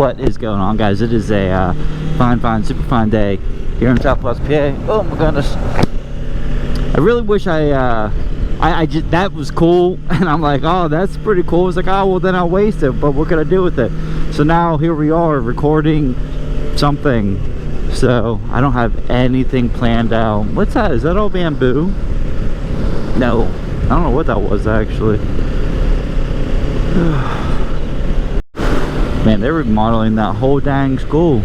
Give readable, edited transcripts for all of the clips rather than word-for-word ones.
What is going on, guys? It is a fine, super fine day here in Southwest PA. Oh my goodness. I really wish I just, that was cool, and I'm like, oh, that's pretty cool. It's like, oh, well, then I'll waste it, but what can I do with it? So now here we are recording something. So I don't have anything planned out. What's that? Is that all bamboo? No, I don't know what that was actually. Man, they're remodeling that whole dang school.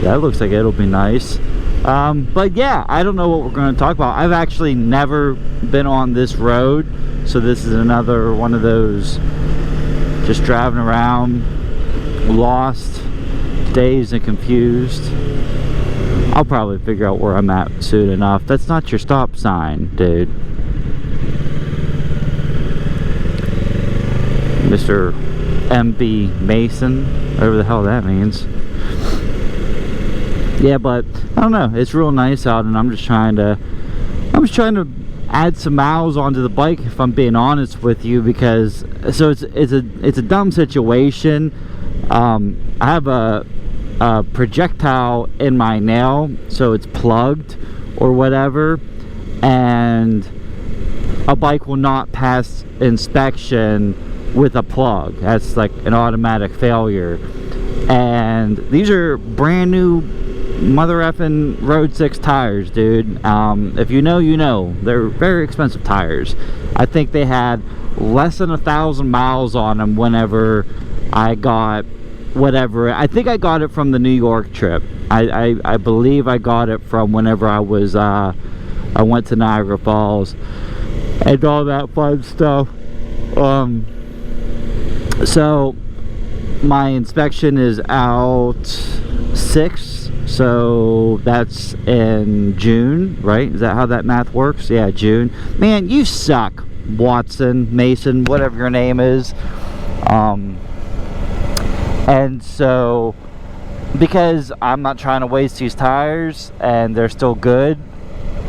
That looks like it'll be nice. But yeah, I don't know what we're going to talk about. I've actually never been on this road, so this is another one of those just driving around, lost, dazed and confused. I'll probably figure out where I'm at soon enough. That's not your stop sign, dude. Mr. MB Mason, whatever the hell that means. Yeah, but I don't know, it's real nice out, and I'm just trying to add some miles onto the bike, if I'm being honest with you, because so it's a dumb situation. I have a projectile in my nail, so it's plugged or whatever, and a bike will not pass inspection with a plug. That's like an automatic failure. And these are brand new mother effing Road 6 tires, dude. If you know, you know. They're very expensive tires. I think they had less than 1,000 miles on them whenever I got whatever. I think I got it from the New York trip. I believe I got it from whenever I was I went to Niagara Falls and all that fun stuff. So my inspection is out 6, so that's in June, right? Is that how that math works? Yeah, June. Man, you suck, Watson, Mason, whatever your name is. And so because I'm not trying to waste these tires and they're still good,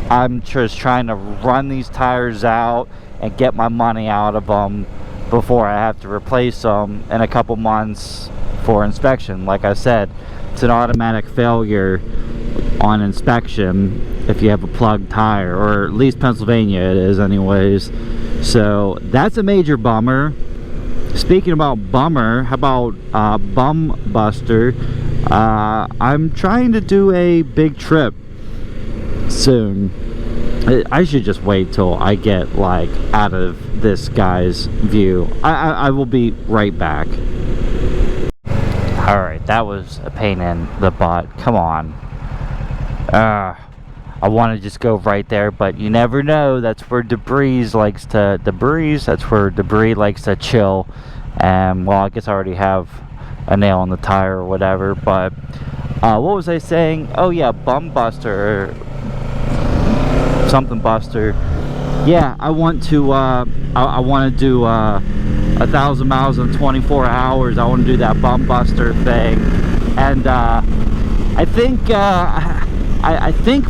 I'm just trying to run these tires out and get my money out of them before I have to replace them in a couple months for inspection. Like I said, it's an automatic failure on inspection if you have a plugged tire, or at least Pennsylvania it is anyways. So that's a major bummer. Speaking about bummer, how about Bum Buster? I'm trying to do a big trip soon. I should just wait till I get like out of this guy's view. I will be right back. Alright, that was a pain in the butt. Come on. I want to just go right there, but you never know. That's where debris likes to chill. And well, I guess I already have a nail in the tire or whatever. But what was I saying? Oh yeah, Bum Buster. Something Buster. Yeah, I want to I want to do 1,000 miles in 24 hours. I want to do that Bum Buster thing, and I think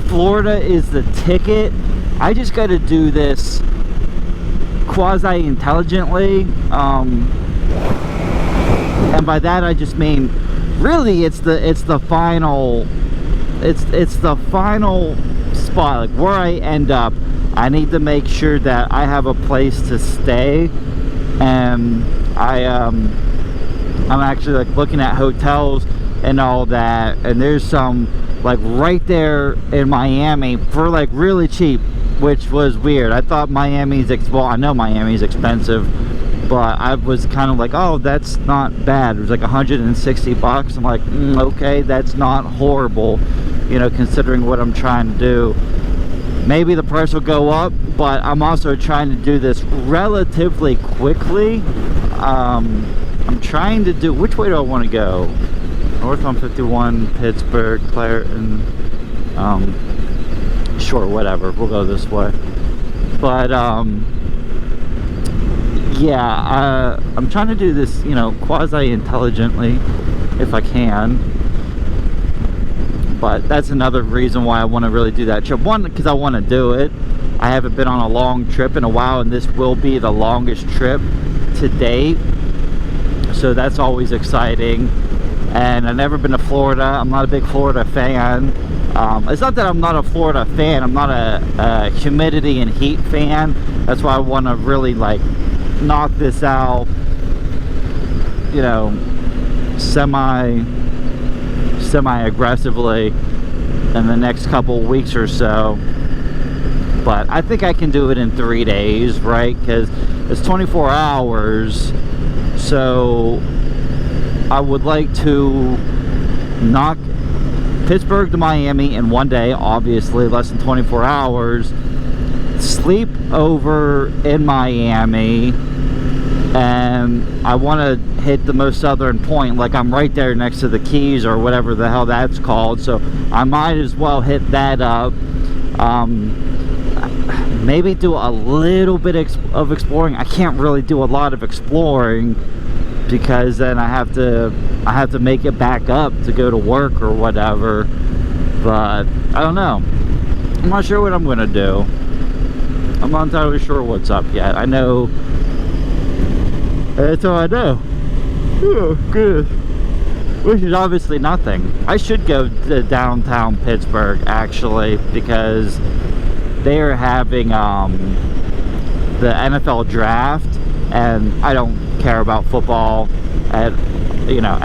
Florida is the ticket. I just got to do this quasi intelligently, and by that I just mean really it's the final spot, like where I end up. I need to make sure that I have a place to stay, and I'm actually like looking at hotels and all that, and there's some like right there in Miami for like really cheap, which was weird. I thought Miami's well, I know Miami's expensive, but I was kind of like, oh, that's not bad. It was like 160 bucks. I'm like, okay, that's not horrible, you know, considering what I'm trying to do. Maybe the price will go up, but I'm also trying to do this relatively quickly. I'm trying to do, which way do I want to go? North 151, Pittsburgh, Clareton, sure, whatever, we'll go this way. But yeah, I'm trying to do this, you know, quasi intelligently if I can. But that's another reason why I want to really do that trip. One, because I want to do it. I haven't been on a long trip in a while, and this will be the longest trip to date, so that's always exciting. and I've never been to Florida. I'm not a big Florida fan. It's not that I'm not a Florida fan. I'm not a humidity and heat fan. That's why I want to really like knock this out, you know, semi aggressively in the next couple weeks or so. But I think I can do it in 3 days, right? Because it's 24 hours. So I would like to knock Pittsburgh to Miami in 1 day, obviously less than 24 hours. Sleep over in Miami, and I want to hit the most southern point. Like, I'm right there next to the Keys or whatever the hell that's called, so I might as well hit that up. Maybe do a little bit of exploring. I can't really do a lot of exploring because then I have to make it back up to go to work or whatever. But I don't know. I'm not sure what I'm gonna do. I'm not entirely sure what's up yet. I know that's all I know. Oh, good. Which is obviously nothing. I should go to downtown Pittsburgh actually, because they are having the NFL draft, and I don't care about football at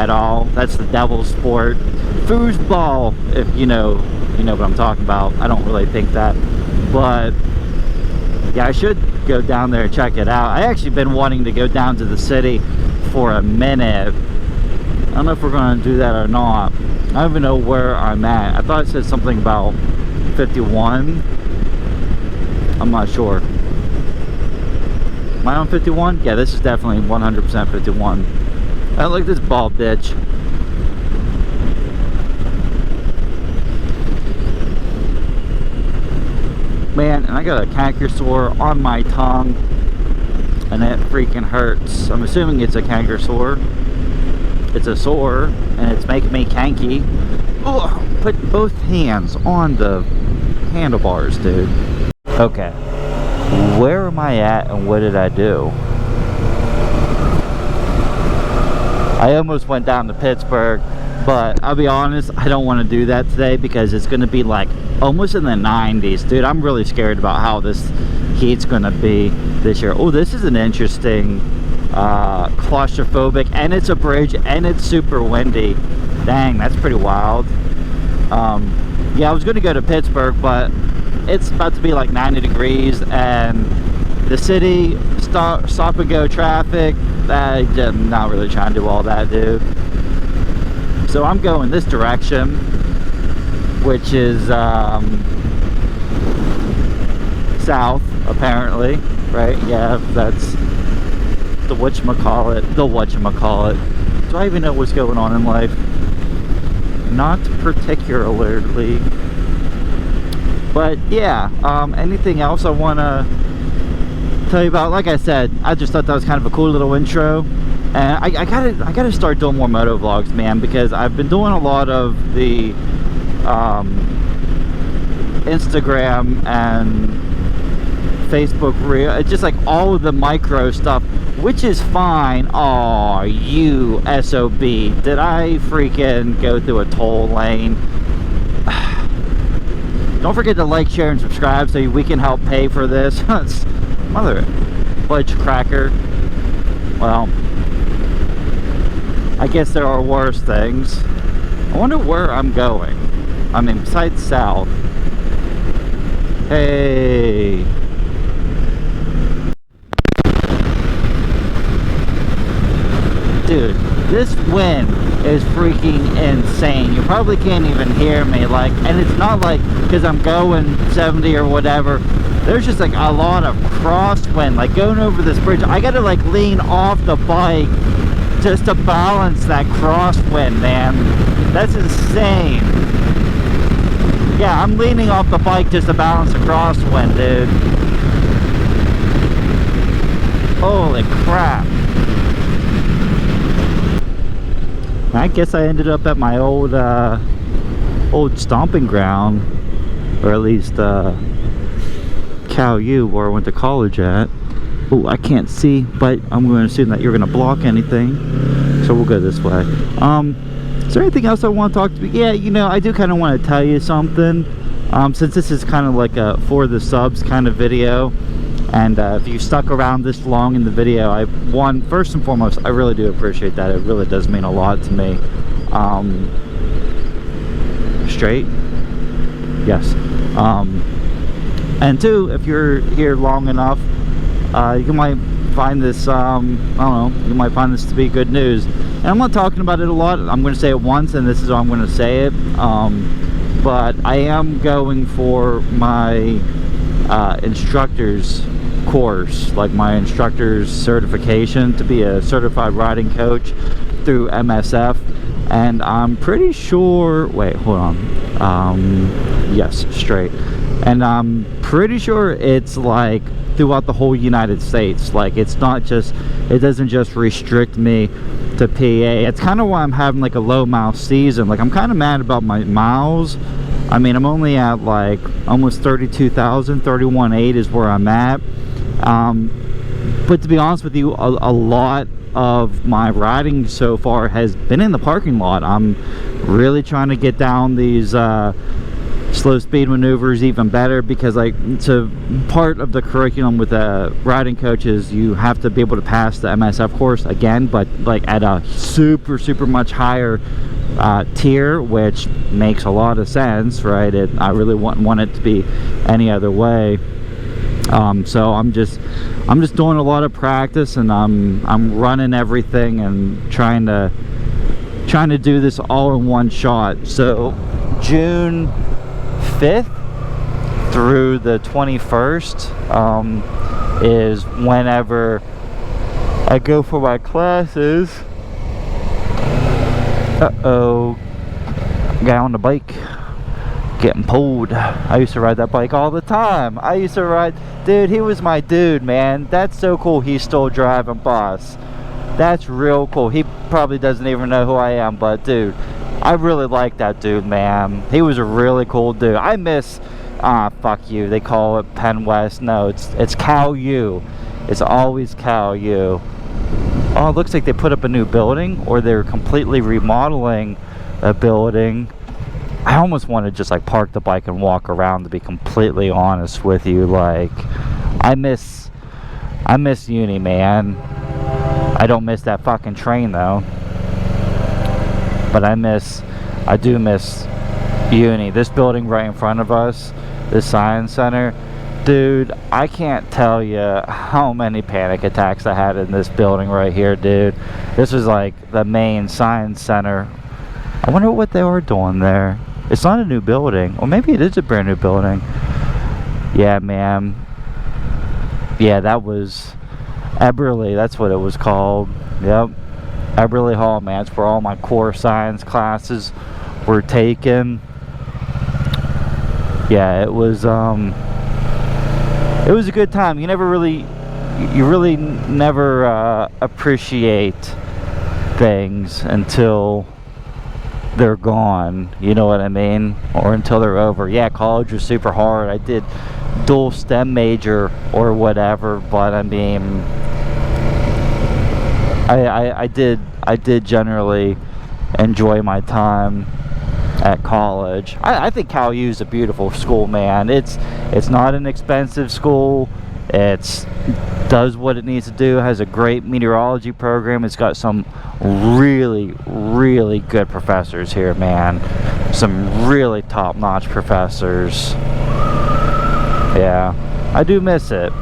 all. That's the devil's sport. Foosball, if you know what I'm talking about. I don't really think that, but yeah, I should go down there and check it out. I actually been wanting to go down to the city for a minute. I don't know if we're going to do that or not. I don't even know where I'm at. I thought it said something about 51. I'm not sure. Am I on 51? Yeah, this is definitely 100% 51. Oh, look at this bald bitch. Man, and I got a canker sore on my tongue, and it freaking hurts. I'm assuming it's a canker sore. It's a sore, and it's making me canky. Ugh, put both hands on the handlebars, dude. Okay, where am I at and what did I do? I almost went down to Pittsburgh, but I'll be honest, I don't want to do that today because it's going to be like almost in the 90s. Dude, I'm really scared about how this heat's going to be this year. Oh, this is an interesting claustrophobic, and it's a bridge, and it's super windy. Dang, that's pretty wild. Yeah, I was going to go to Pittsburgh, but it's about to be like 90 degrees, and the city stop and go traffic, I'm not really trying to do all that, dude. So I'm going this direction, which is south, apparently, right? Yeah, that's the whatchamacallit. Do I even know what's going on in life? Not particularly. But yeah, anything else I want to tell you about? Like I said, I just thought that was kind of a cool little intro, and I gotta start doing more moto vlogs, man, because I've been doing a lot of the Instagram and Facebook reel. It's just like all of the micro stuff, which is fine. Oh, you SOB, did I freaking go through a toll lane? Don't forget to like, share, and subscribe so we can help pay for this. Mother fudge cracker. Well, I guess there are worse things. I wonder where I'm going. I mean, besides south. Hey. Dude, this wind is freaking insane. You probably can't even hear me, like, and it's not like because I'm going 70 or whatever. There's just like a lot of crosswind, like going over this bridge. I gotta like lean off the bike just to balance that crosswind, man. That's insane. Yeah, I'm leaning off the bike just to balance the crosswind, dude. Holy crap. I guess I ended up at my old stomping ground, or at least Cal U, where I went to college at. Oh, I can't see, but I'm going to assume that you're going to block anything, so we'll go this way. Is there anything else I want to talk to you? Yeah, you know, I do kind of want to tell you something. Since this is kind of like a for the subs kind of video, and if you stuck around this long in the video, first and foremost, I really do appreciate that. It really does mean a lot to me. Straight? Yes. And two, if you're here long enough, you might find this, I don't know, you might find this to be good news. And I'm not talking about it a lot. I'm going to say it once, and this is how I'm going to say it. But I am going for my instructor's course, like my instructor's certification to be a certified riding coach through MSF. And I'm pretty sure, wait, hold on. Yes, straight. And I'm pretty sure it's like throughout the whole United States. Like, it's not just, it doesn't just restrict me to PA. It's kind of why I'm having like a low mile season. Like, I'm kind of mad about my miles. I mean, I'm only at like almost 32,000. 31.8 is where I'm at. But to be honest with you, a lot of my riding so far has been in the parking lot. I'm really trying to get down these slow speed maneuvers even better, because like, so part of the curriculum with riding coaches, you have to be able to pass the MSF course again, but like at a super much higher tier, which makes a lot of sense, right? I really want it to be any other way. So I'm just doing a lot of practice, and I'm running everything and trying to do this all in one shot. So June 5th through the 21st is whenever I go for my classes. Uh-oh, guy on the bike getting pulled. I used to ride that bike all the time. I used to ride, dude, he was my dude, man. That's so cool he's still driving, boss. That's real cool. He probably doesn't even know who I am, but dude, I really like that dude, man. He was a really cool dude. I miss, fuck you, they call it Penn West. No, it's Cal U. It's always Cal U. Oh, it looks like they put up a new building, or they're completely remodeling a building. I almost want to just like park the bike and walk around, to be completely honest with you. Like, I miss uni, man. I don't miss that fucking train though, but I do miss uni. This building right in front of us, this science center, dude, I can't tell you how many panic attacks I had in this building right here, dude. This was like the main science center. I wonder what they are doing there. It's not a new building, or maybe it is a brand new building. Yeah, man. Yeah, that was Eberly, that's what it was called. Yep, Eberly Hall, man. It's where all my core science classes were taken. Yeah, it was a good time. You really never appreciate things until they're gone, you know what I mean, or until they're over. Yeah, college was super hard. I did dual STEM major or whatever, but I mean, I did generally enjoy my time at college. I think Cal U is a beautiful school, man. It's not an expensive school. It's does what it needs to do. It has a great meteorology program. It's got some really good professors here, man. Some really top-notch professors. Yeah, I do miss it.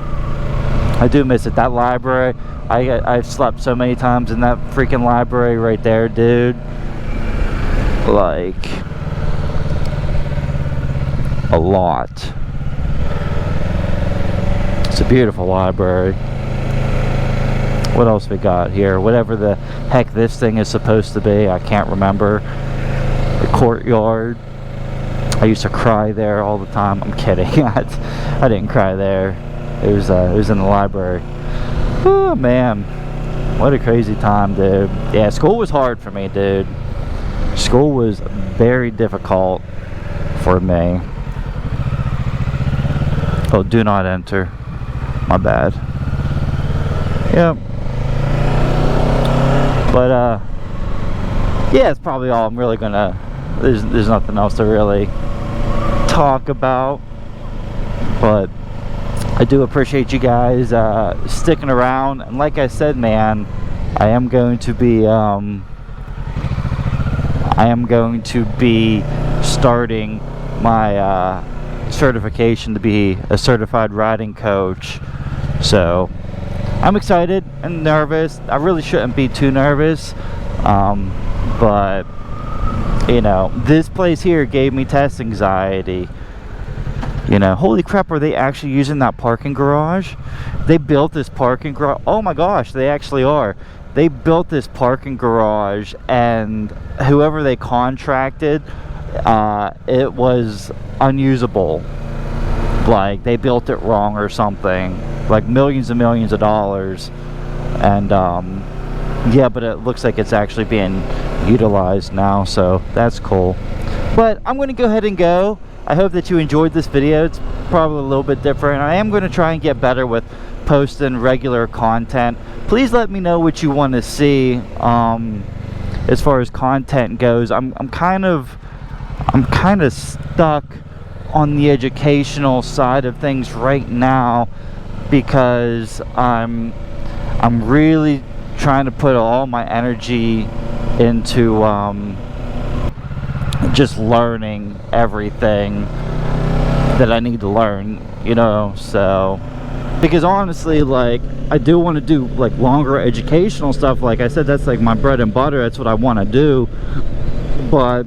That library, I've slept so many times in that freaking library right there, dude. Like, a lot. It's a beautiful library. What else we got here? Whatever the heck this thing is supposed to be, I can't remember. The courtyard. I used to cry there all the time. I'm kidding. I didn't cry there. It was in the library. Oh man, what a crazy time, dude. Yeah, school was hard for me, dude. School was very difficult for me. Oh, do not enter. My bad. Yep. But yeah, it's probably all I'm really gonna, there's nothing else to really talk about. But I do appreciate you guys sticking around, and like I said, man, I am going to be starting my certification to be a certified riding coach. So I'm excited and nervous. I really shouldn't be too nervous, but you know, this place here gave me test anxiety. You know, holy crap, are they actually using that parking garage? They built this parking garage. Oh my gosh, they actually are. They built this parking garage, and whoever they contracted, it was unusable. Like, they built it wrong or something. Like millions and millions of dollars. And yeah, but it looks like it's actually being utilized now, so that's cool. But I'm going to go ahead and go. I hope that you enjoyed this video. It's probably a little bit different. I am going to try and get better with posting regular content. Please let me know what you want to see as far as content goes. I'm kind of stuck on the educational side of things right now, because I'm really trying to put all my energy into just learning everything that I need to learn, you know. So, because honestly, like, I do want to do like longer educational stuff. Like I said, that's like my bread and butter. That's what I want to do. But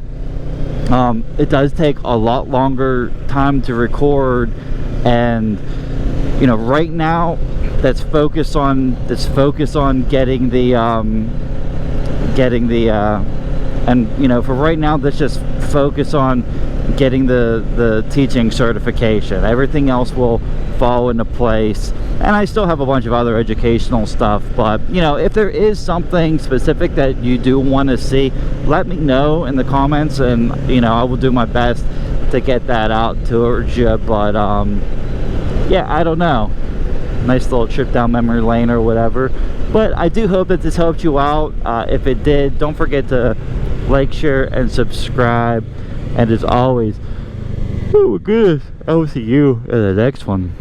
it does take a lot longer time to record, and you know, right now let's focus on getting the and you know, for right now, let's just focus on getting the teaching certification. Everything else will fall into place. And I still have a bunch of other educational stuff, but you know, if there is something specific that you do want to see, let me know in the comments, and you know, I will do my best to get that out towards you. But yeah, I don't know, nice little trip down memory lane or whatever. But I do hope that this helped you out. If it did, don't forget to like, share, and subscribe. And as always, oh my goodness, I will see you in the next one.